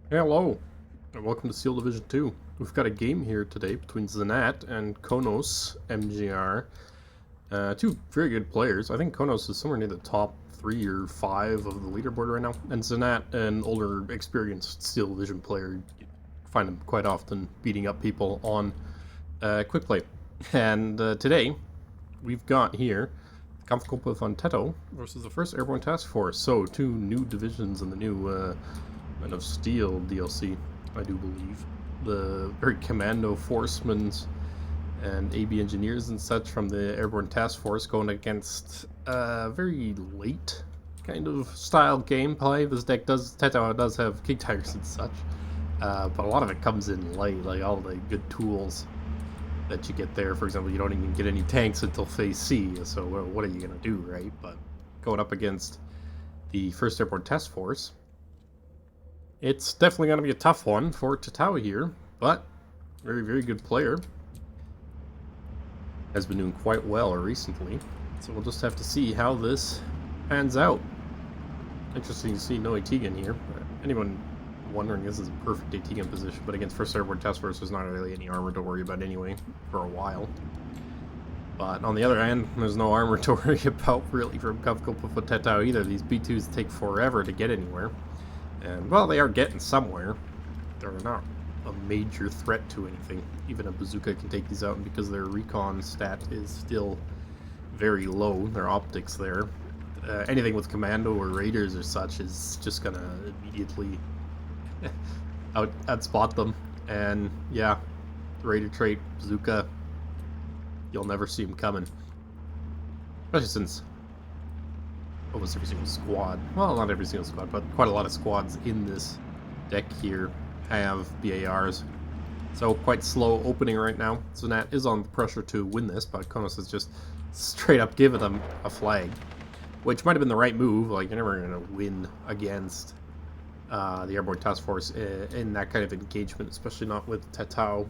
Hello, and welcome to Steel Division 2. We've got a game here today between Zanat and Konos MGR. Two very good players. I think Konos is somewhere near the top 3 or 5 of the leaderboard right now. And Zanat, an older, experienced Steel Division player. You find him quite often beating up people on quick play. And today, we've got here Kampfgruppe von Tettau versus the 1st Airborne Task Force. So, two new divisions in the new Men of Steel DLC, I do believe. The very commando forcemen and AB engineers and such from the Airborne Task Force going against very late kind of style gameplay. This deck Tettau does have King Tigers and such, but a lot of it comes in late, like all the good tools that you get there. For example, you don't even get any tanks until Phase C, so what are you going to do, right? But going up against the 1st Airborne Task Force, it's definitely going to be a tough one for Tettau here, but very, very good player. Has been doing quite well recently, so we'll just have to see how this pans out. Interesting to see no AT gun here. Anyone wondering, this is a perfect AT gun position, but against 1st Airborne Task Force, there's not really any armor to worry about anyway for a while. But on the other hand, there's no armor to worry about really from Kampfgruppe von Tettau either. These B2s take forever to get anywhere. And, well, they are getting somewhere. They're not a major threat to anything. Even a bazooka can take these out, and because their recon stat is still very low, their optics there, anything with commando or raiders or such is just gonna immediately outspot them. And, yeah, raider trait, bazooka, you'll never see them coming. Especially since almost every single squad, well, not every single squad, but quite a lot of squads in this deck here have BARs. So quite slow opening right now. Zanat is on the pressure to win this, but Konos has just straight up given them a flag, which might have been the right move. Like, you're never going to win against the Airborne Task Force in that kind of engagement, especially not with Tettau.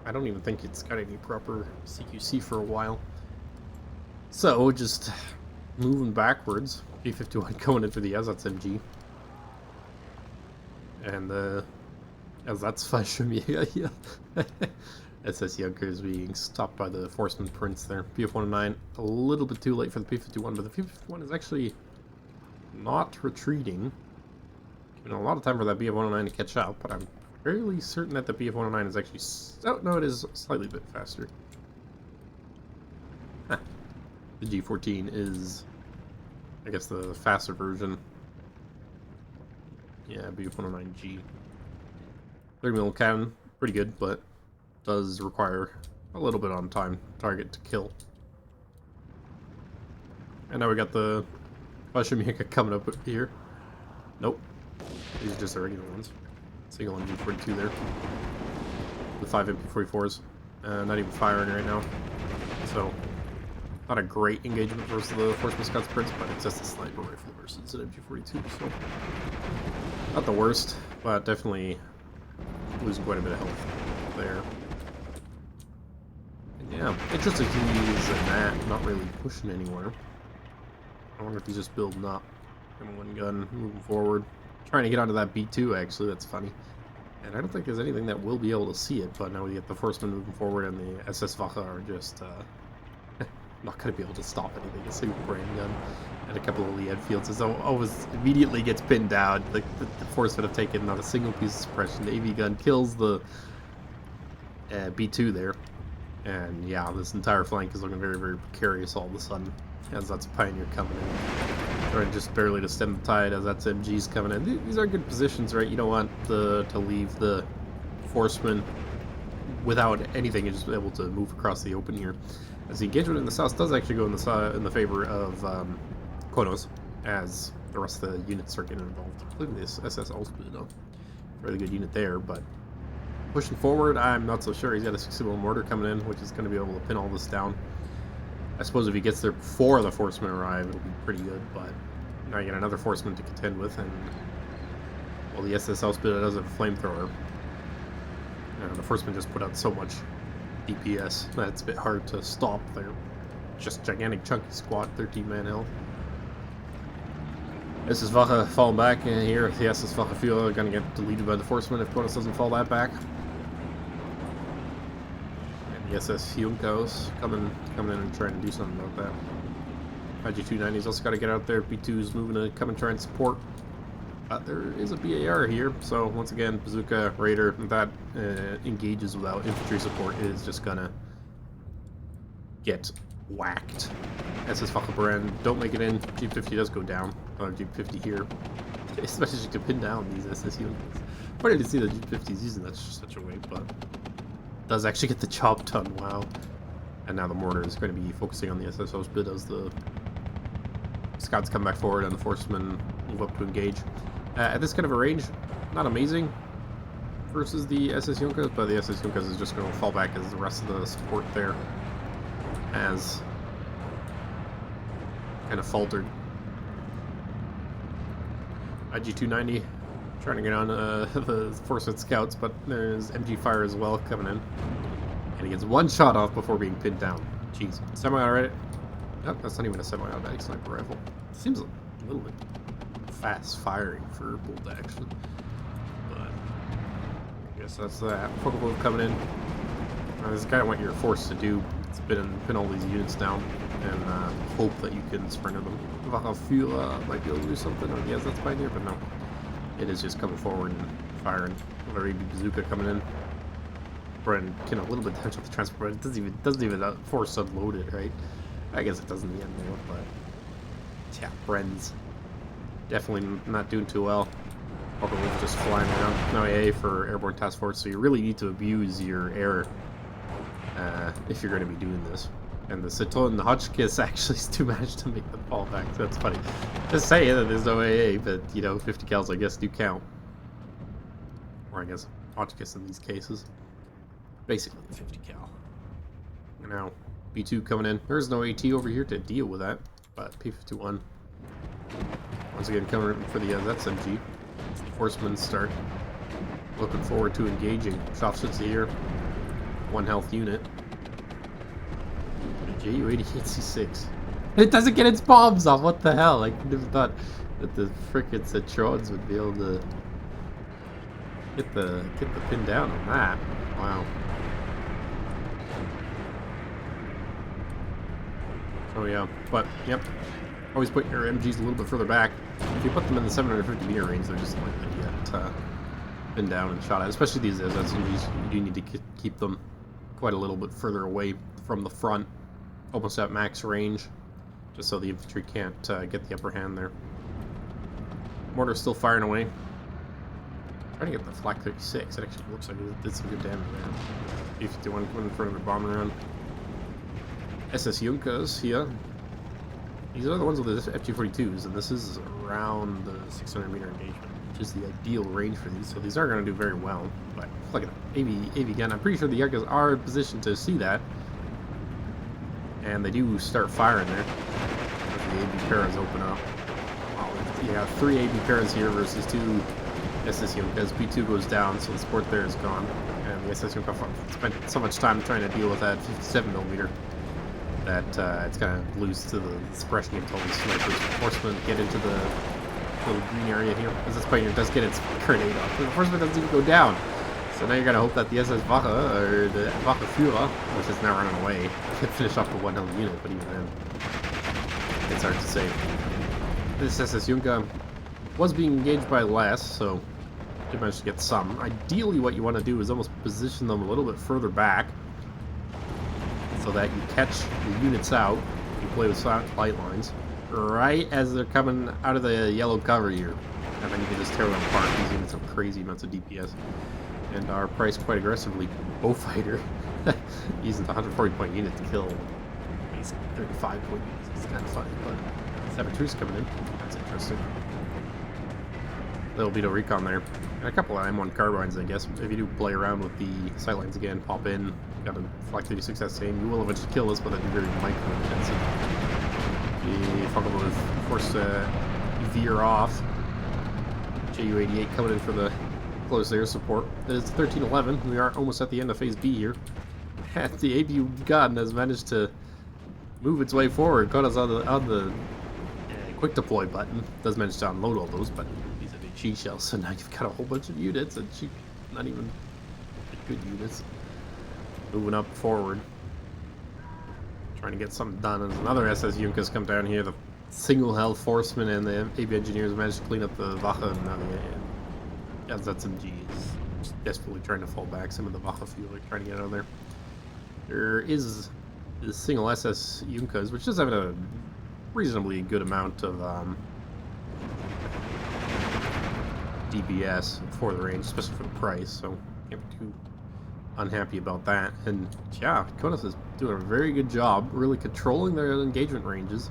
I don't even think it's got any proper CQC for a while. So just moving backwards, P51 going in for the SMG. And as that's Fallschirmjäger, SS Junkers being stopped by the Forceman Prince there. PF-109 a little bit too late for the P51, but the P51 is actually not retreating. Given a lot of time for that BF-109 to catch up, but I'm fairly certain that the BF-109 is actually... Oh, no, it is slightly a bit faster. The G14 is, I guess, the faster version. Yeah, BF-109G. 30mm cannon, pretty good, but does require a little bit on time target to kill. And now we got the Fallschirmjäger coming up here. Nope. These are just the regular ones. Single MG42 there. With 5 MP44s. Not even firing right now. So, not a great engagement versus the Forceman Scots Prince, but it's just a sniper rifle versus an MG42, so not the worst, but definitely losing quite a bit of health there. And yeah, interesting to use Zanat not really pushing anywhere. I wonder if he's just building up. And one gun moving forward. Trying to get onto that B2, actually, that's funny. And I don't think there's anything that will be able to see it, but now we get the Forceman moving forward and the SS Wache are just not going to be able to stop anything. A single brain gun and a couple of Lee Enfields. As always immediately gets pinned down. The force would have taken not a single piece of suppression. The AV gun kills the B2 there. And yeah, this entire flank is looking very, very precarious all of a sudden. As that's Pioneer coming in. Trying just barely to stem the tide as that's MG's coming in. These are good positions, right? You don't want to leave the Forceman without anything. You're just able to move across the open here. As the engagement in the south does actually go in the favor of Konos, as the rest of the units start getting involved. Look at this SS Ausbild, though. Really good unit there, but pushing forward, I'm not so sure. He's got a 60mm mortar coming in, which is going to be able to pin all this down. I suppose if he gets there before the Forcemen arrive, it'll be pretty good, but now you got another Forceman to contend with, and well, the SS Ausbild does have a flamethrower. And the Forceman just put out so much DPS that's a bit hard to stop there. Just gigantic chunky squad, 13-man health. SS Wache falling back in here. The SS Wache Führer are going to get deleted by the Forceman if Konus doesn't fall that back. And the SS Junkos coming in and trying to do something about that. IG-290's also got to get out there. B2's moving to come and try and support. There is a BAR here, so once again, Bazooka, Raider, that engages without infantry support is just gonna get whacked. SS Wache don't make it in. G50 does go down. G50 here, especially to pin down these SS units. Funny to see the G50's using that such a way, but does actually get the job done. Wow. And now the mortar is going to be focusing on the SSO's bit as the scouts come back forward and the Forcemen move up to engage. At this kind of a range, not amazing versus the SS Junkers, but the SS Junkers is just going to fall back as the rest of the support there has kind of faltered. IG-290 trying to get on the Forcemen scouts, but there's MG fire as well coming in. And he gets one shot off before being pinned down. Jeez. Semi-automatic. Oh, that's not even a semi-automatic sniper rifle. Seems a little bit fast firing for bolt action. But I guess that's that. Focal move coming in. This is kind of what you're forced to do. It's pin all these units down and hope that you can sprinter them. Wache might be able to do something. Or yes, that's Pioneer, but no. It is just coming forward and firing. Another AB bazooka coming in. And can a little bit touch up the transport, but it doesn't even force unload it, right? I guess it doesn't in the end though, but yeah, Bren's definitely not doing too well. Wolf just flying around. No AA for Airborne Task Force, so you really need to abuse your air if you're going to be doing this. And the Tettau and the Hotchkiss actually still managed to make the fall back, so that's funny. Just saying that there's no AA, but you know, 50 cals I guess do count. Or I guess Hotchkiss in these cases. Basically 50 cal. And now B2 coming in. There's no AT over here to deal with that, but P51 once again coming in for the ZMG. Horsemen start looking forward to engaging. Scharfschütze here. 1 health unit. JU-88C6. It doesn't get its bombs off. What the hell? I never thought that the frickin' Citroens would be able to get the pin down on that. Wow. Oh yeah, but yep. Always put your MGs a little bit further back. If you put them in the 750 meter range, they're just likely to get pinned down and shot at. Especially these SMGs, you do need to keep them quite a little bit further away from the front, almost at max range, just so the infantry can't get the upper hand there. Mortar's still firing away. Trying to get the Flak 36. It actually looks like it did some good damage there. B51 coming in front of the bomber round. SS Junkers here. These are the ones with the FG-42s, and this is around the 600 meter engagement, which is the ideal range for these. So these are going to do very well. But look at them. AV gun. I'm pretty sure the Junkers are in position to see that. And they do start firing there. As the AB paras open up. Wow, you got 3 AB paras here versus 2 SS Junkers. B2 goes down, so the support there is gone. And the SS Junkers spent so much time trying to deal with that 57mm that it's going to lose to the suppression until these snipers. Horsemen get into the little green area here. As this Pioneer does get its grenade off. The Horseman doesn't even go down. So now you're going to hope that the SS Wache, or the Wache Führer, which is now running away, can finish off the 1 health unit, but even then, it's hard to say. This SS Junker was being engaged by less, so did manage to get some. Ideally, what you want to do is almost position them a little bit further back so that you catch the units out. You play with light lines right as they're coming out of the yellow cover here, and then you can just tear them apart. These units have crazy amounts of DPS and are priced quite aggressively. Bowfighter using the 140-point unit to kill these 35-point units. It's kind of funny, but Saboteur's coming in. That's interesting. There'll be no recon there. And a couple of M1 carbines, I guess. If you do play around with the sightlines again, pop in, got a Flak 36 that same, you will eventually kill us, but that'd be very micro-intensive. The Fungal will force veer off. JU-88 coming in for the close air support. It's 13-11. We are almost at the end of Phase B here. And the ABU gun has managed to move its way forward. Got us on the quick deploy button. Does manage to unload all those, but these are the cheat shells, so now you've got a whole bunch of units and not even good units. Moving up forward. Trying to get something done. There's another SS Junkers come down here. The single health Forcemen and the AB engineers managed to clean up the Wache, and now the SMG is just desperately trying to fall back. Some of the Wache fuel are trying to get out of there. There is the single SS Junkers, which does have a reasonably good amount of DPS for the range, especially for the price, so can't be too unhappy about that. And yeah, Commandos is doing a very good job really controlling their engagement ranges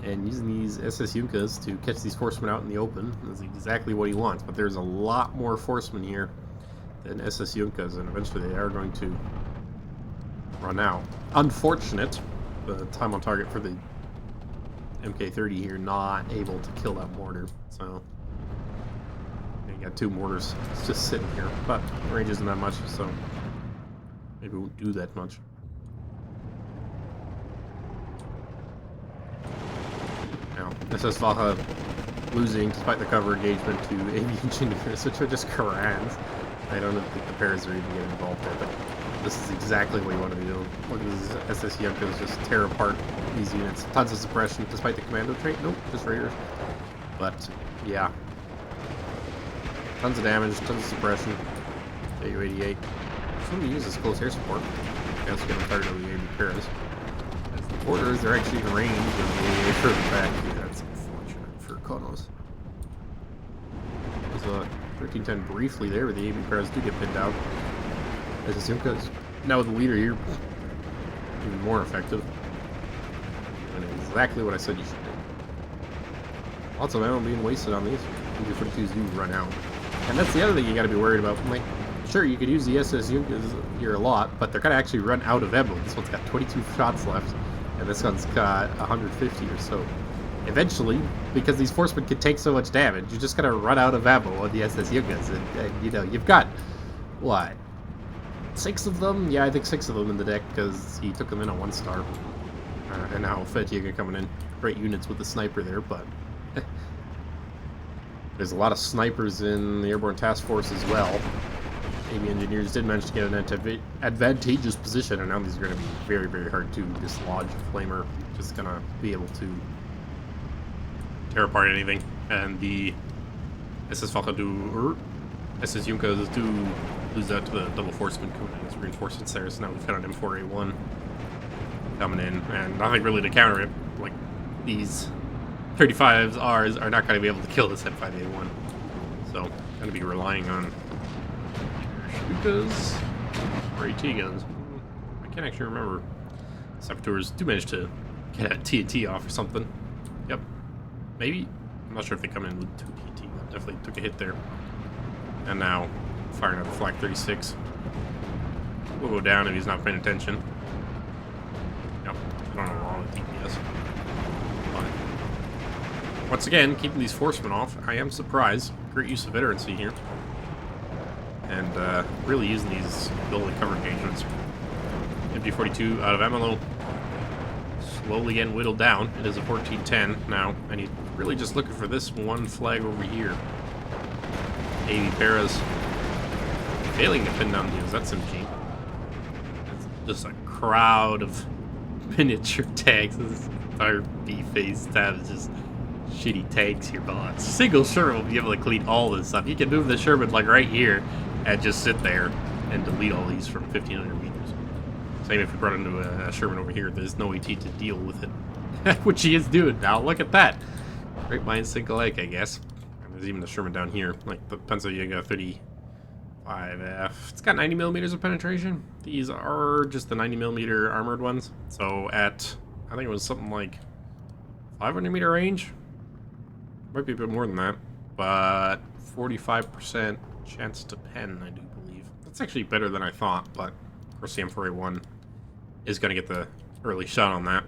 and using these SS Junkers to catch these Forcemen out in the open. That's exactly what he wants, but there's a lot more Forcemen here than SS Junkers, and eventually they are going to run out. Unfortunate, the time on target for the MK30 here not able to kill that mortar, so you got two mortars just sitting here, but the range isn't that much, so maybe it won't do that much. Now, SS Wache losing despite the cover engagement to AV engineers, which are just Korans. I don't think the pairs are even getting involved there, but this is exactly what you want to be doing. Look at these SS Junkers just tear apart these units. Tons of suppression despite the commando trait. Nope, just raiders. But yeah, tons of damage, tons of suppression. AU-88. Somebody uses close air support. That's getting tired of the AB pairs. As the borders, they're actually in range of the AA further back here. That's unfortunate for Konos. There's a 1310 briefly there, where the AB pairs do get pinned out. As Junkers now with the leader here, even more effective. And exactly what I said you should do. Lots of ammo being wasted on these. MG42s do run out. And that's the other thing you gotta be worried about. Like, sure, you could use the SS Junkers here a lot, but they're gonna actually run out of ammo. This one's got 22 shots left, and this one's got 150 or so. Eventually, because these Forcemen can take so much damage, you're just gonna run out of ammo on the SS Junkers. And you know, you've got, what? 6 of them? Yeah, I think 6 of them in the deck, because he took them in on 1 star. And now Fetiga coming in. Great units with the sniper there, but there's a lot of snipers in the Airborne Task Force as well. AB engineers did manage to get an advantageous position, and now these are going to be very, very hard to dislodge. Flamer just going to be able to tear apart anything. And the SS Wache do, SS Junkers do lose out to the double Forceman coming in as reinforcements there, so now we've got an M4A1 coming in, and nothing really to counter it. Like, these 35s are not going to be able to kill this M5A1, so going to be relying on Junkers or AT guns. I can't actually remember. Saboteurs do manage to get a TNT off or something. Yep, maybe. I'm not sure if they come in with 2 TNT, but definitely took a hit there. And now firing at the Flak 36. We'll go down if he's not paying attention. Yep, I don't know wrong with DPS. But once again, keeping these Forcemen off, I am surprised. Great use of veterancy here. And really using these building cover engagements. MG42 out of ammo. Slowly getting whittled down. It is a 1410 now, and he's really just looking for this one flag over here. AB Paras failing to pin down the SMG. It's just a crowd of miniature tanks. This entire B-phase tab is just shitty tanks here, but a single Sherman will be able to clean all this stuff. You can move the Sherman like right here and just sit there and delete all these from 1500 meters. Same if we brought into a Sherman over here, there's no AT to deal with it. Which he is doing now. Look at that. Great minds think alike, I guess. And there's even a Sherman down here, like the Pennsylvania 35F. It's got 90 millimeters of penetration. These are just the 90 millimeter armored ones. So at, I think it was something like 500 meter range. Might be a bit more than that, but 45% chance to pen, I do believe. That's actually better than I thought, but of course the M4A1 is going to get the early shot on that,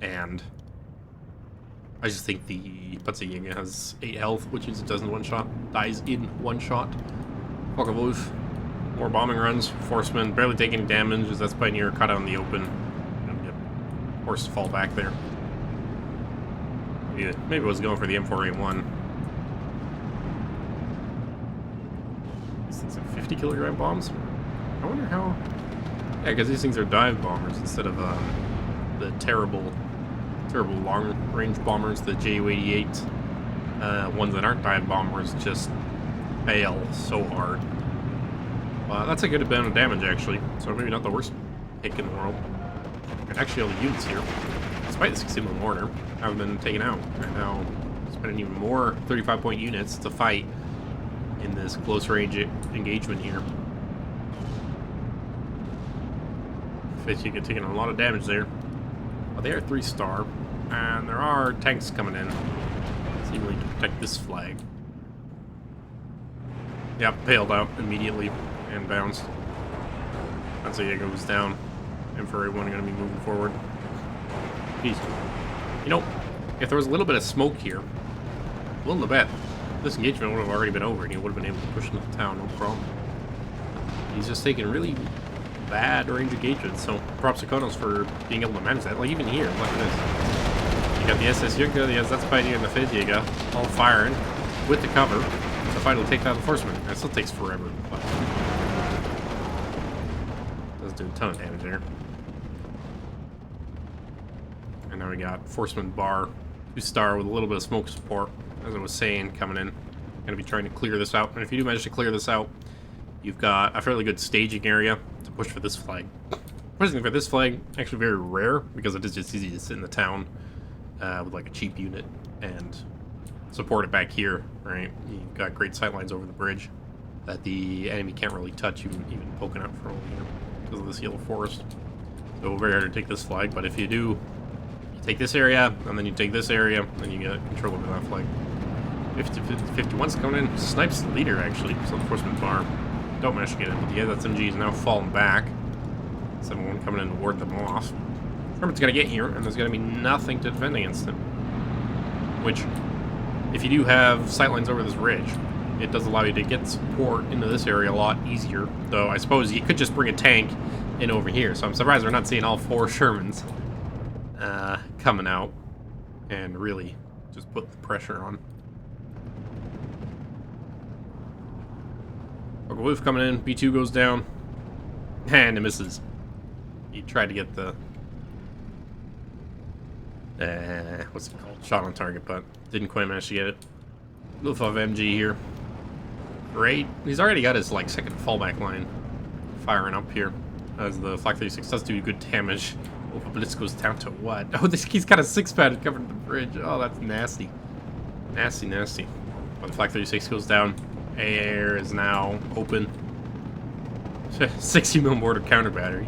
and I just think the Panzer has 8 health, which is it does in 1 shot, dies in 1 shot. Focke-Wulf, more bombing runs, Forcemen barely taking damage as that's Pioneer cut out in the open. Forced to fall back there. Maybe I was going for the M4A1. These things have 50 kilogram bombs? I wonder how... Yeah, because these things are dive bombers instead of the terrible long-range bombers, the Ju-88. Ones that aren't dive bombers just fail so hard. That's a good amount of damage, actually, so maybe not the worst pick in the world. And actually, all the units here, despite the 60mm mortar, have been taken out. And now spending even more 35-point units to fight in this close-range engagement here. You get taking a lot of damage there. Well, they are 3-star, and there are tanks coming in, seemingly to protect this flag. Yep, bailed out immediately and bounced. That's how it goes down. M4A1 going to be moving forward. Jeez. You know, if there was a little bit of smoke here, willing to bet this engagement would have already been over and he would have been able to push into the town, no problem. He's just taking really bad range engagements, so props to Commandos for being able to manage that. Like, even here, look at this. You got the SS Junker, the Ersatzpioneer, and the Feldjäger all firing with the cover to finally take that enforcement. That still takes forever, but does do a ton of damage there. And now we got enforcement bar, 2-star with a little bit of smoke support, as I was saying, coming in. Gonna be trying to clear this out, and if you do manage to clear this out, you've got a fairly good staging area to push for this flag. Pushing for this flag, actually very rare, because it is just easy to sit in the town with like a cheap unit and support it back here, right? You've got great sightlines over the bridge that the enemy can't really touch, even poking out from here because of this yellow forest. So very hard to take this flag, but if you do, you take this area, and then you take this area, then you get control over that flag. 51's coming in, snipes the leader actually, so the enforcement bar. Don't manage to get it, but the SMG is now falling back. 7-1 coming in to ward them off. Sherman's gonna get here, and there's gonna be nothing to defend against him. Which, if you do have sightlines over this ridge, it does allow you to get support into this area a lot easier. Though I suppose you could just bring a tank in over here, so I'm surprised we're not seeing all 4 Shermans coming out and really just put the pressure on. Wolf coming in, B2 goes down, and it misses. He tried to get the what's it called? Shot on target, but didn't quite manage to get it. Luftwaffe MG here. Great. He's already got his like second fallback line firing up here as the Flak 36 does do good damage. Oh, Blitz goes down to what? Oh, he's got a 6-pad covered the bridge. Oh, that's nasty. Nasty, nasty. But the Flak 36 goes down. Air is now open. 60mm mortar counter battery.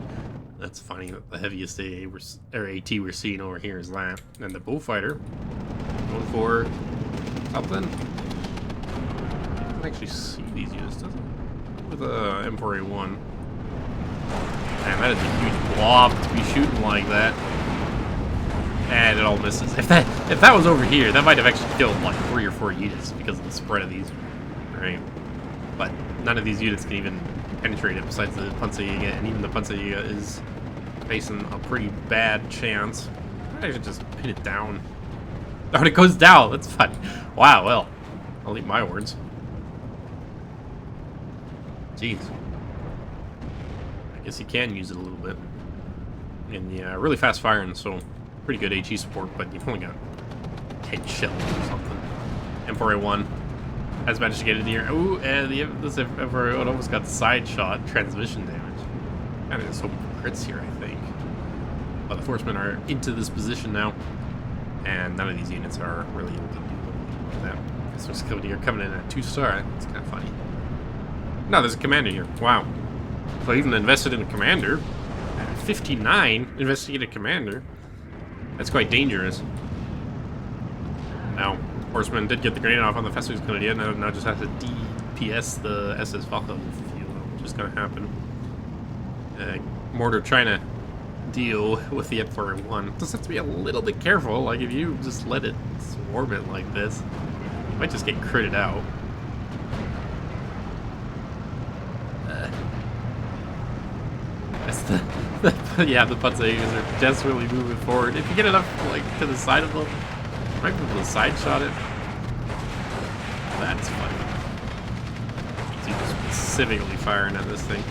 That's funny. The heaviest AT we're seeing over here is that. And the bullfighter going for something. I can actually see these units, doesn't it? With a M4A1. Man, that is a huge blob to be shooting like that. And it all misses. If that was over here, that might have actually killed like 3 or 4 units because of the spread of these. Right, but none of these units can even penetrate it besides the Panzerjäger, and even the Panzerjäger is facing a pretty bad chance. I should just pin it down. Oh, it goes down. That's fun. Wow, well, I'll eat my words. Jeez. I guess you can use it a little bit. And yeah, really fast firing, so pretty good HE support, but you've only got 10 shells or something. M4A1 has managed to get in here. Ooh, and this M4A1 almost got side shot, transmission damage. And it's hoping for crits here, I think. But the forcemen are into this position now, and none of these units are really able to do anything like that. So skilled here coming in at 2-star. It's kind of funny. No, there's a commander here. Wow. So I even invested in a commander. At 59, investigated commander. That's quite dangerous. Now, horseman did get the grenade off on the Festus Canadian. Now just has to DPS the SS Falcon, which is going to happen. Mortar trying to deal with the M4A1. Just have to be a little bit careful. Like, if you just let it swarm it like this, you might just get critted out. That's yeah, the Panzerjägers are desperately moving forward. If you get enough, like, to the side of them, Might be able to side shot it. That's funny. He's specifically firing at this thing.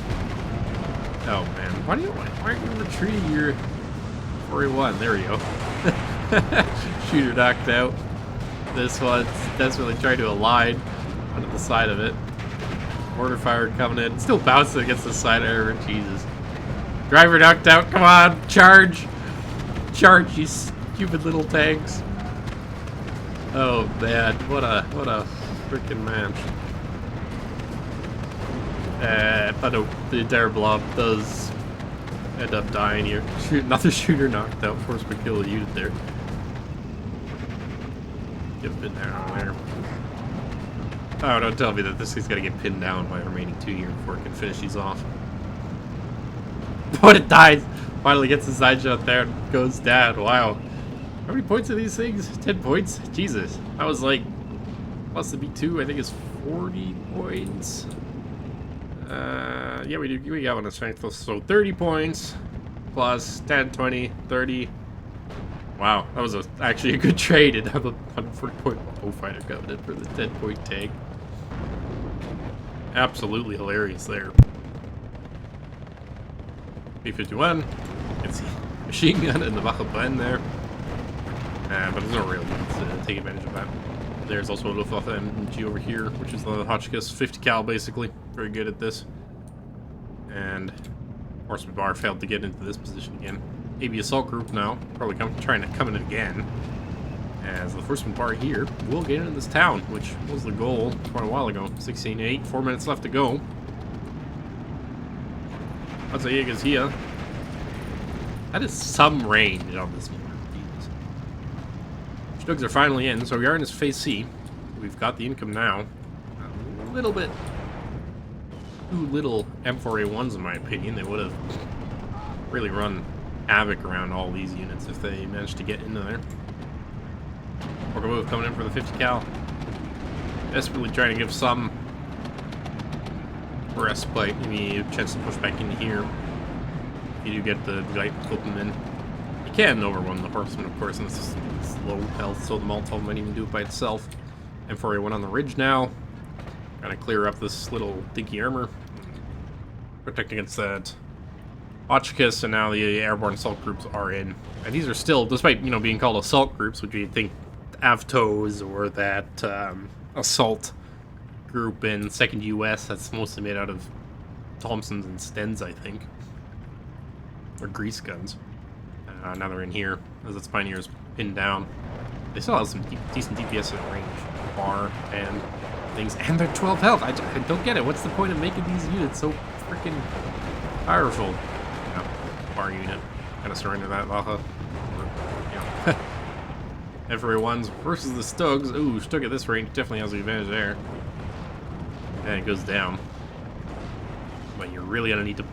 Oh man, why aren't you retreating your 41? There we go. Shooter knocked out. This one's desperately trying to align onto the side of it. Mortar fire coming in. Still bouncing against the side of her. Jesus. Driver knocked out. Come on, charge! Charge, you stupid little tanks. Oh man, what a freaking match. But the entire blob does end up dying here. Another shooter knocked out. Forceman kill a unit there. Get pinned down there. Oh, don't tell me that this thing's gonna get pinned down by the remaining 2 here before it can finish these off. But it dies! Finally gets the side shot there and goes down. Wow. How many points are these things? 10 points? Jesus. I was like, plus the B2, I think is 40 points. Yeah, we got one on strength, so 30 points plus 10, 20, 30. Wow, that was actually a good trade, and have a 140-point fighter covenant for the 10-point tank. Absolutely hilarious there. B-51, you can see machine gun and the Wachelbrenn there. But there's no real need to take advantage of that. There's also a Luftwaffe MG over here, which is the Hotchkiss 50 cal basically. Very good at this. And Horseman Bar failed to get into this position again. AB Assault Group now, probably trying to come in again. As the Horseman Bar here will get into this town, which was the goal quite a while ago. 16-8, 4 minutes left to go. That's a Jäger's here. That is some range on this one. Stugs are finally in, so we are in this phase C. We've got the income now. A little bit too little M4A1s in my opinion. They would have really run havoc around all these units if they managed to get into there. Orca coming in for the 50 cal. Desperately trying to give some respite. Give me a chance to push back in here. If you do get the light open in. You can overrun the horseman, of course, and it's low health, so the Molotov might even do it by itself. M4A1 on the ridge now. Gotta clear up this little dinky armor. Protect against that Hotchkiss, and now the airborne assault groups are in. And these are still, despite, you know, being called assault groups, which you'd think AVTOs or that assault group in 2nd US that's mostly made out of Thompsons and Stens, I think. Or grease guns. Now they're in here, as its Pioneers pinned down. They still have some decent DPS in range. Bar and things, and they're 12 health. I don't get it. What's the point of making these units so freaking powerful? Yeah, bar unit. Kind of surrender that, Vaha. Yeah. Everyone's versus the Stugs. Ooh, Stug at this range definitely has the advantage there. And it goes down. But you're really gonna need to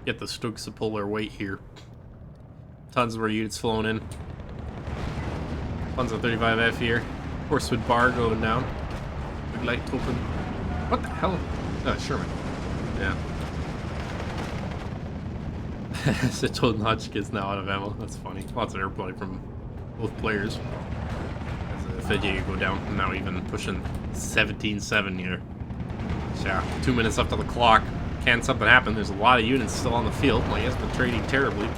get the Stugs to pull their weight here. Tons more units flowing in. Tons of 35F here. Horsewood Bar going down. Big light open. What the hell? Oh, Sherman. Yeah. Tettau and Hotchkiss now out of ammo. That's funny. Lots of airplay from both players. As the Fedje go down. And now even pushing 17-7 here. So, yeah, 2 minutes left on the clock. Can something happen? There's a lot of units still on the field. Like, it's been trading terribly.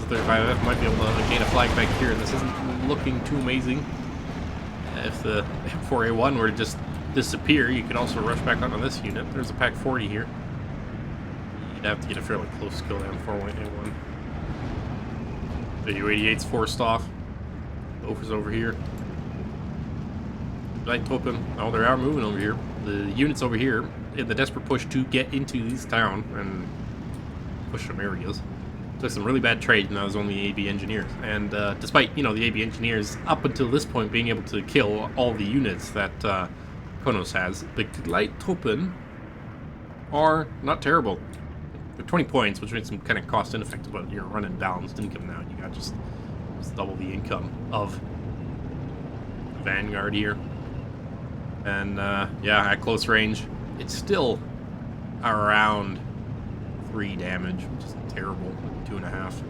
The 35F might be able to gain a flag back here, and this isn't looking too amazing. If the M4A1 were to just disappear, you could also rush back onto this unit. There's a Pack 40 here. You'd have to get a fairly close kill to M4A1. The U-88's forced off. Loafer's over here. Light open. Oh, they are moving over here. The units over here in the desperate push to get into this town and push some areas. Took some really bad trade, and that was only AB engineers. And despite, you know, the AB engineers up until this point being able to kill all the units that Konos has, the light Truppen are not terrible. They're 20 points, which makes them kind of cost ineffective, but you're running balanced income now. You got just double the income of Vanguard here. And yeah, at close range, it's still around 3 damage, which is terrible. 2.5.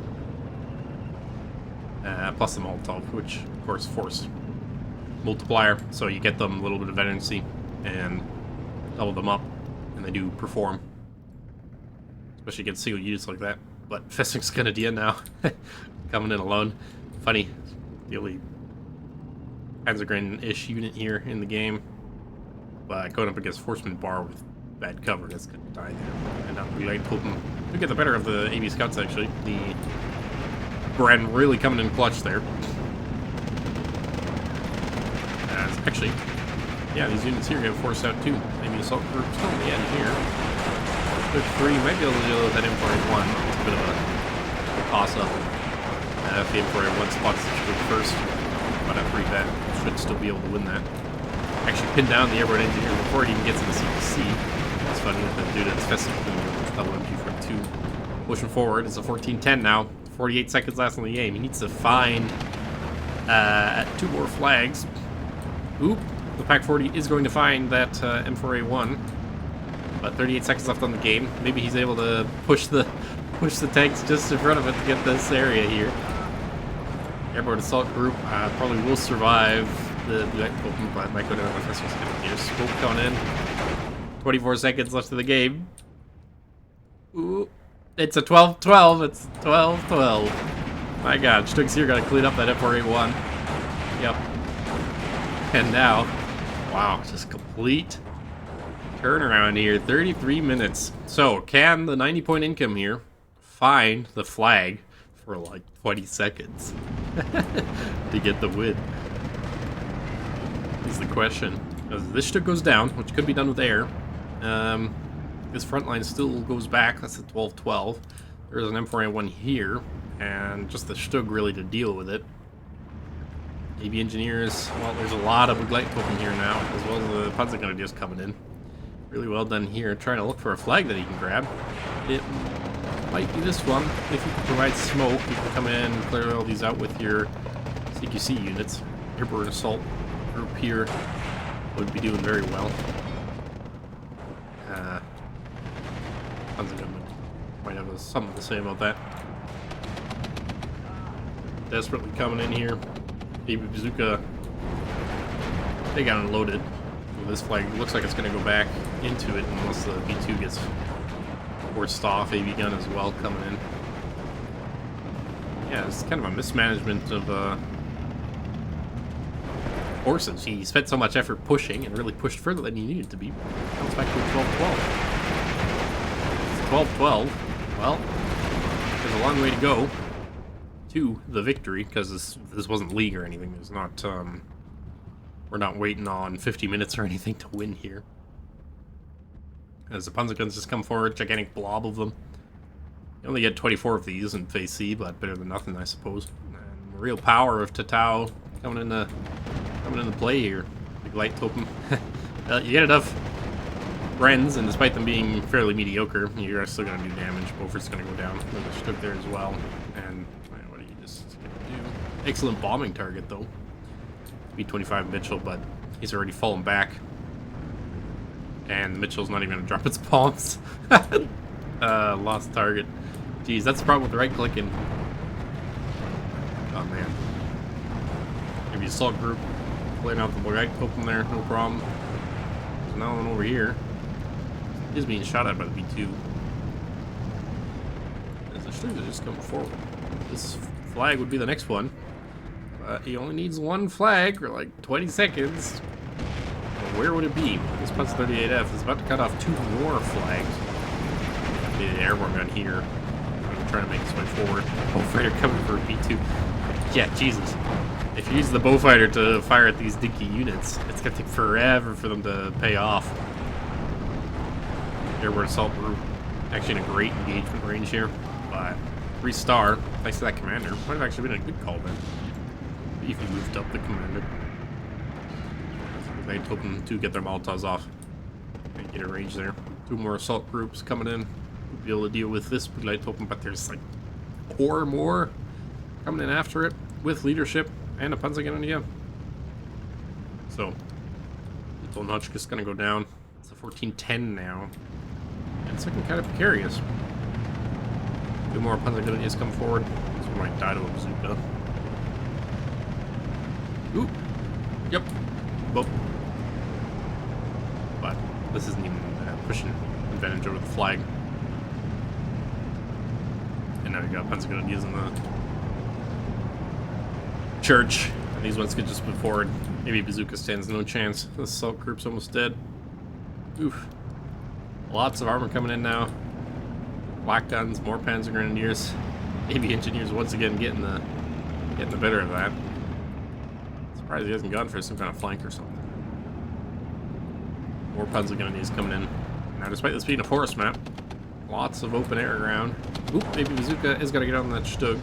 Plus the Molotov, which of course force multiplier, so you get them a little bit of veterancy and double them up, and they do perform. Especially against single units like that. But Fessing's Grenadier now, coming in alone. Funny, the only Panzergren-ish unit here in the game. But going up against Horseman Bar with bad cover, that's gonna die there. And now we like hoping to get the better of the AB Scouts actually. The Bren really coming in clutch there. As actually, yeah, these units here get forced out too. Maybe assault group still in the end here. Good 3 might be able to deal with that M4A1. It's a bit of a toss-up. If the M4A1 spots the group first, but not pretty bad. Should still be able to win that. Actually pin down the airborne engineer before it even gets in the CPC. It's funny with the dude that's festive double MG42. Pushing forward, it's a 14-10 now. 48 seconds left in the game. He needs to find 2 more flags. Oop, the Pak-40 is going to find that M4A1. But 38 seconds left on the game. Maybe he's able to push the tanks just in front of it to get this area here. Airborne assault group probably will survive the open, but might go down with this. Here's smoke coming in. 24 seconds left of the game. Ooh, it's a 12-12. It's 12-12. My God, Stug's here got to clean up that M4A1. Yep. And now, wow, just complete turnaround here. 33 minutes. So, can the 90-point income here find the flag for like 20 seconds to get the win? Is the question. As this ship goes down, which could be done with air, this front line still goes back. That's a 12-12. There's an M4A1 here, and just the Stug really to deal with it. AB engineers, well, there's a lot of Begleitgruppen here now, as well as the Panzergrenadiers coming in. Really well done here, trying to look for a flag that he can grab. It might be this one. If you can provide smoke, you can come in and clear all these out with your CQC units. Airborne assault group here would be doing very well. Panzergrenadier might have something to say about that. Desperately coming in here. AB Bazooka, they got unloaded. This flag looks like it's going to go back into it unless the B2 gets forced off. AB gun as well coming in. Yeah, it's kind of a mismanagement of forces. He spent so much effort pushing and really pushed further than he needed to be. Now it's back to a 12-12. It's 12-12. Well, there's a long way to go to the victory, because this wasn't league or anything. There's not we're not waiting on 50 minutes or anything to win here. As the Panzerguns just come forward, gigantic blob of them. You only get 24 of these in phase C, but better than nothing, I suppose. And the real power of Tettau coming into play here. Big light token. You get enough Brens, and despite them being fairly mediocre, you're still going to do damage. Beaufort's going to go down. There's a Stug there as well. And what are you just going to do? Excellent bombing target, though. B-25 Mitchell, but he's already fallen back. And Mitchell's not even going to drop its bombs. Lost target. Jeez, that's the problem with the right-clicking. Oh, man. Maybe assault group. Playing out the right open there, no problem. There's another one over here. He's being shot at by the B-2. As the Stug just coming forward. This flag would be the next one. He only needs one flag for like 20 seconds. But where would it be? This Putz 38F is about to cut off 2 more flags. The airborne gun here. I'm trying to make his way forward. Bowfighter coming for a B2. Yeah, Jesus. If you use the Bowfighter to fire at these dinky units, it's gonna take forever for them to pay off. Airborne assault group. Actually in a great engagement range here. But 3-star, thanks to that commander. Might have actually been a good call then. If he moved up the commander. They hoping to get their Molotovs off and get a range there. 2 more assault groups coming in. We'll be able to deal with this light token, but there's like 4 more coming in after it with leadership and a Panzergrenadier. So, Little Notch is going to go down. It's a 14-10 now. And it's looking kind of precarious. 2 more Panzergrenadiers come forward. This one might die to a bazooka. Oop. Yep. Boop. But this isn't even pushing advantage over the flag. And now you got Panzer using the church. And these ones could just move forward. Maybe Bazooka stands no chance. This assault group's almost dead. Oof. Lots of armor coming in now. Black guns, more Panzer Grenadiers. Maybe engineers once again getting the better of that. Surprised he hasn't gone for some kind of flank or something. More Panzer Grenadiers coming in. Now, despite this being a forest map, lots of open air ground. Oop, maybe Bazooka is gonna get on that Stug.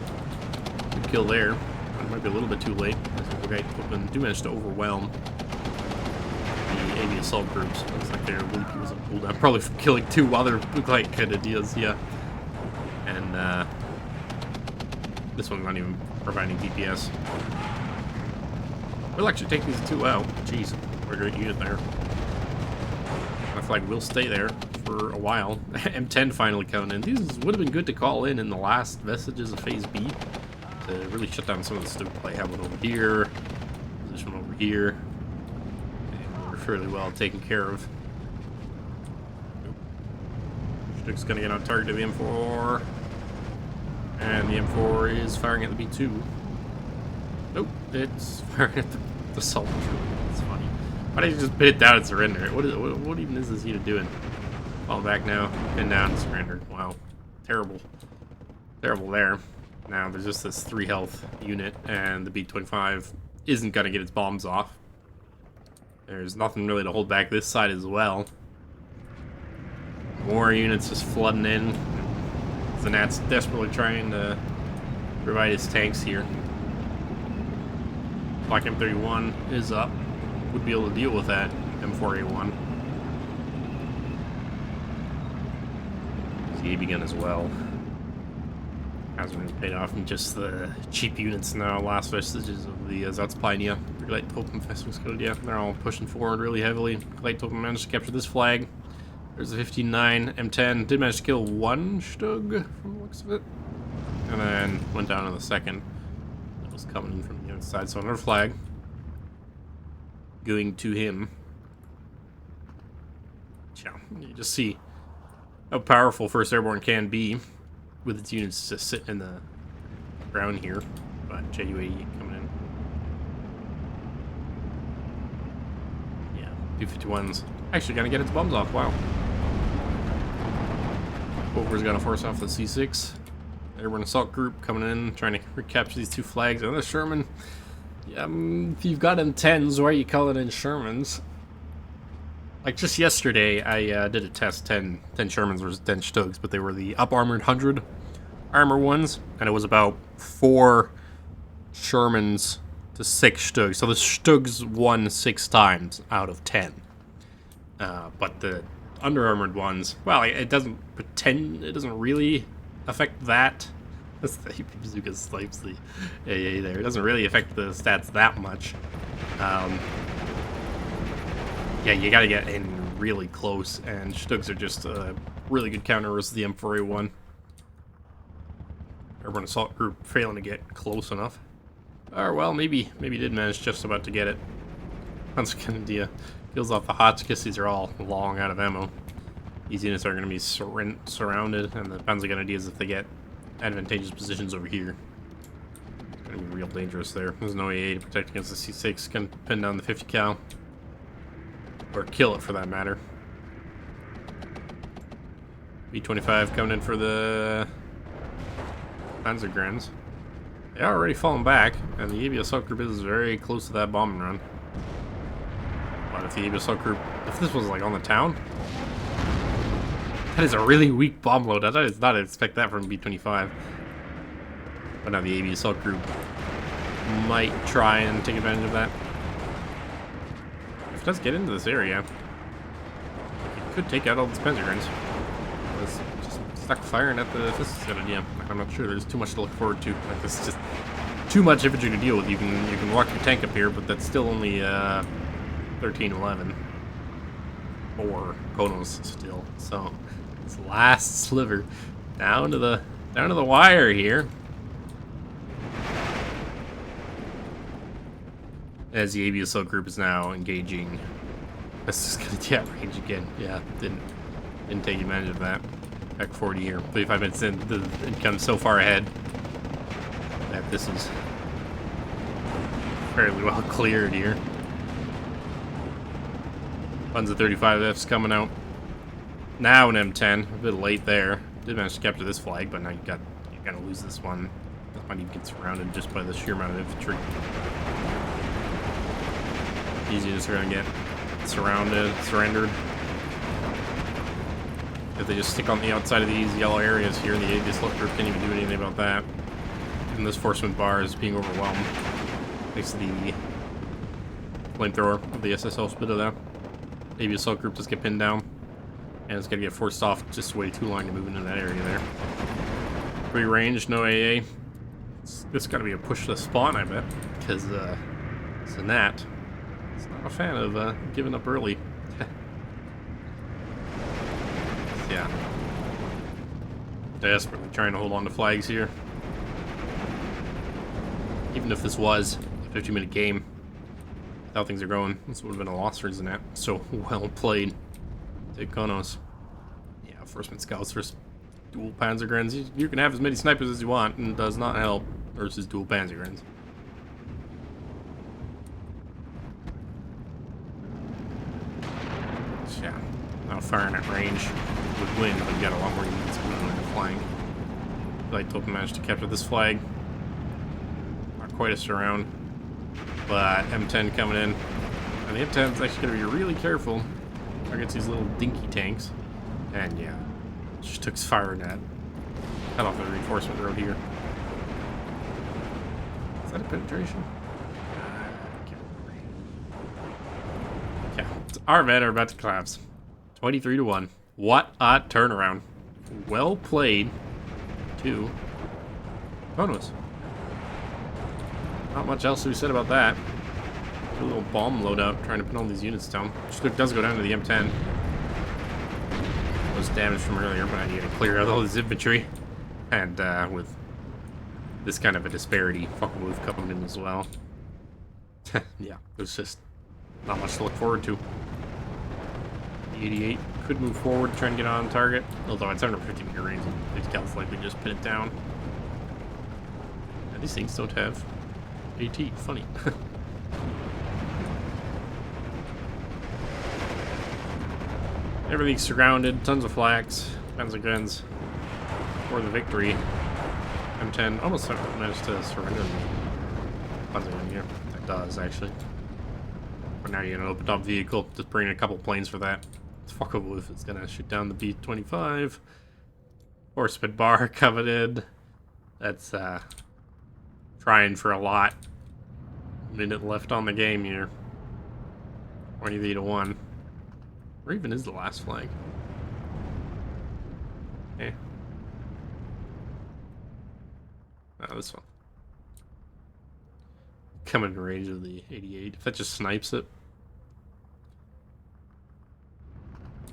Good kill there. It might be a little bit too late. Okay, do manage to overwhelm the AV assault groups. Looks like they're really people's on cooldown. Probably from killing two other like Grenadiers, yeah. And this one's not even providing DPS. We'll actually take these two out. Jeez, what a great unit there. My flag will stay there for a while. M10 finally coming in. These would have been good to call in the last vestiges of Phase B to really shut down some of the stupid play. Have one over here, position one over here. And we're fairly well taken care of. Stick's gonna get on target to the M4. And the M4 is firing at the B2. Nope, it's firing at the assault troop. It's funny. Why did you just pin it down and surrender? What even is this unit doing? Falling back now, pin down and surrendered. Wow. Terrible. Terrible there. Now there's just this 3 health unit, and the B-25 isn't gonna get its bombs off. There's nothing really to hold back this side as well. More units just flooding in. Zanat's desperately trying to provide his tanks here. Black M31 is up. Would be able to deal with that M4A1. The AB gun as well. Hasn't really paid off in just the cheap units now. Last vestiges of the Zatzpleinia. Light Topen Festungsgilde. They're all pushing forward really heavily. Light Topen managed to capture this flag. There's a 15-9 M10. Did manage to kill one Stug from the looks of it. And then went down on the second. That was coming in from the other side. So another flag going to him. Yeah, you just see how powerful 1st Airborne can be with its units just sitting in the ground here. But JUAE coming in. Yeah, B-51's actually gonna get its bombs off. Wow. Over's gonna force off the C6. Airborne assault group coming in, trying to recapture these 2 flags. Another Sherman. Yeah, if you've got M10s, why are you calling in Shermans? Like just yesterday, I did a test. 10 Shermans versus 10 Stugs, but they were the up-armored 100 armor ones, and it was about 4 Shermans to 6 Stugs. So the Stugs won 6 times out of 10. But the under-armored ones, well, it doesn't really affect that. That's the Bazooka snipes the AA there. It doesn't really affect the stats that much. Yeah, you gotta get in really close, and Stugs are just a really good counter versus the M4A1. Airborne assault group failing to get close enough. Or, well, maybe did manage just about to get it. That's kind of idea. Kills off the Hotchkiss. These are all long out of ammo. These units are going to be surrounded, and the Panzer Grenadiers, if they get advantageous positions over here, it's going to be real dangerous there. There's no AA to protect against the C6. Can pin down the 50 cal. Or kill it, for that matter. B-25 coming in for the Panzer Grens. They are already falling back, and the AB assault group is very close to that bombing run. But if the AB assault group, if this was like on the town, that is a really weak bomb load. I did not expect that from B-25. But now the AB assault group might try and take advantage of that. If it does get into this area, it could take out all the Panzer Grens. It's just stuck firing at the. This is good idea. I'm not sure. There's too much to look forward to. Like, this is just too much infantry to deal with. You can walk your tank up here, but that's still only 13-11 for Konos still. So this last sliver down to the wire here. As the ABSL group is now engaging. This is gonna get range again. Yeah, didn't take advantage of that. Back 40 here. 35 minutes in, it comes so far ahead that this is fairly well cleared here. Tons of 35Fs coming out. Now an M10, a bit late there. Did manage to capture this flag, but now you're gonna lose this one. This might even get surrounded just by the sheer amount of infantry. These units are gonna get surrendered. If they just stick on the outside of these yellow areas here, the ABSL group can't even do anything about that. And this forcement bar is being overwhelmed. Thanks to the flamethrower of the SSL spit of that. ABSL group just get pinned down. And it's gonna get forced off just way too long to move into that area there. Free range, no AA. It's gotta be a push to the spawn, I bet. Because Zanat is not a fan of giving up early. Yeah. Desperately trying to hold on to flags here. Even if this was a 50-minute game, how things are going, this would have been a loss for Zanat. So well played. Take Konos. Yeah, Firstman Scouts versus dual Panzergrens. You can have as many snipers as you want, and it does not help versus dual Panzergrens. Yeah, now firing at range would win, but you got a lot more units going on the flying. Light Token managed to capture this flag. Not quite a surround, but M10 coming in. And the M10 is actually going to be really careful against these little dinky tanks. And yeah, just took fire net. Cut off the reinforcement road here. Is that a penetration? Yeah, our men are about to collapse. 23-1. What a turnaround. Well played to Konos. Not much else to be said about that. A little bomb loadout trying to pin all these units down. Which does go down to the M10. Was damaged from earlier, but I need to clear out all this infantry. And with this kind of a disparity, fucking move coming in as well. Yeah, there's just not much to look forward to. The 88 could move forward, try and get on target. Although it's under 50-meter range, and these scouts likely just pin it down. And these things don't have AT. Funny. Everything's surrounded, tons of flags, Panzergrens for the victory. M10 almost managed to surrender the Panzergren here. That does, actually. But now you're gonna open top vehicle, just bring in a couple planes for that. It's fuckable if it's gonna shoot down the B-25. Or spit bar coveted. That's trying for a lot. Minute left on the game here. 23-1. Where even is the last flag? Eh. Oh, this one. Coming in range of the 88. If that just snipes it.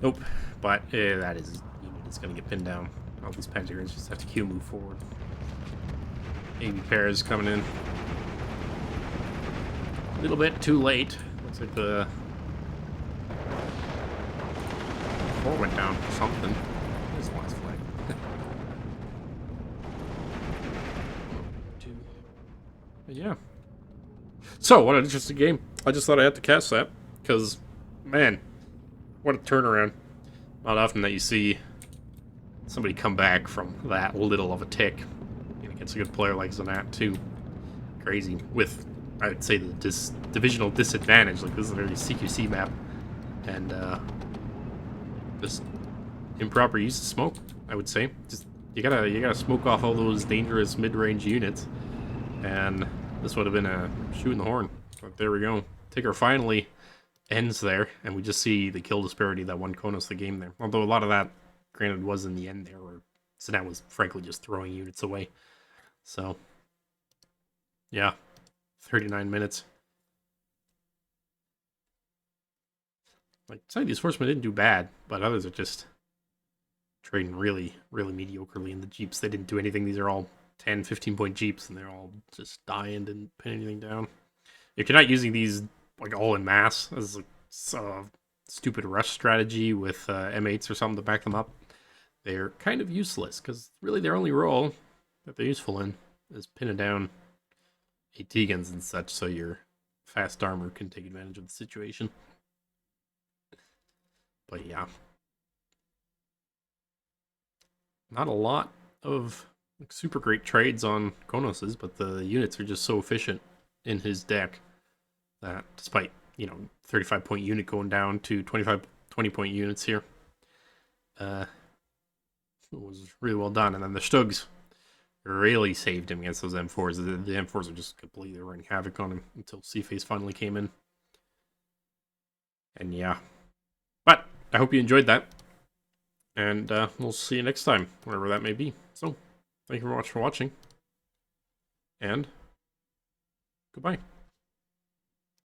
Nope. But that is unit is going to get pinned down. All these Panzergrens just have to Q move forward. AB pairs coming in. A little bit too late. Looks like the 4 went down for something. There's the last flag. But yeah. So, what an interesting game. I just thought I had to cast that. Because, man, what a turnaround. Not often that you see somebody come back from that little of a tick. And against a good player like Zanat, too. Crazy. With, I would say, the divisional disadvantage. Like, this is a very CQC map. And, just improper use of smoke, I would say. Just you gotta smoke off all those dangerous mid-range units, and this would have been a shoot in the horn. But there we go. Ticker finally ends there, and we just see the kill disparity that won Konos the game there. Although a lot of that, granted, was in the end there, where Zanat was frankly just throwing units away. So, yeah, 39 minutes. Like, some of these horsemen didn't do bad, but others are just trading really, really mediocrely in the jeeps. They didn't do anything. These are all 10, 15-point jeeps, and they're all just dying, didn't pin anything down. if you're not using these like all in mass as like stupid rush strategy with M8s or something to back them up, they're kind of useless because really their only role that they're useful in is pinning down AT guns and such, so your fast armor can take advantage of the situation. But yeah, not a lot of like, super great trades on Konos's, but the units are just so efficient in his deck that despite, 35 point unit going down to 20 point units here, it was really well done. And then the Stugs really saved him against those M4s. The M4s are just completely running havoc on him until C-Phase finally came in. And yeah. But I hope you enjoyed that. And we'll see you next time, wherever that may be. So, thank you very much for watching. And goodbye.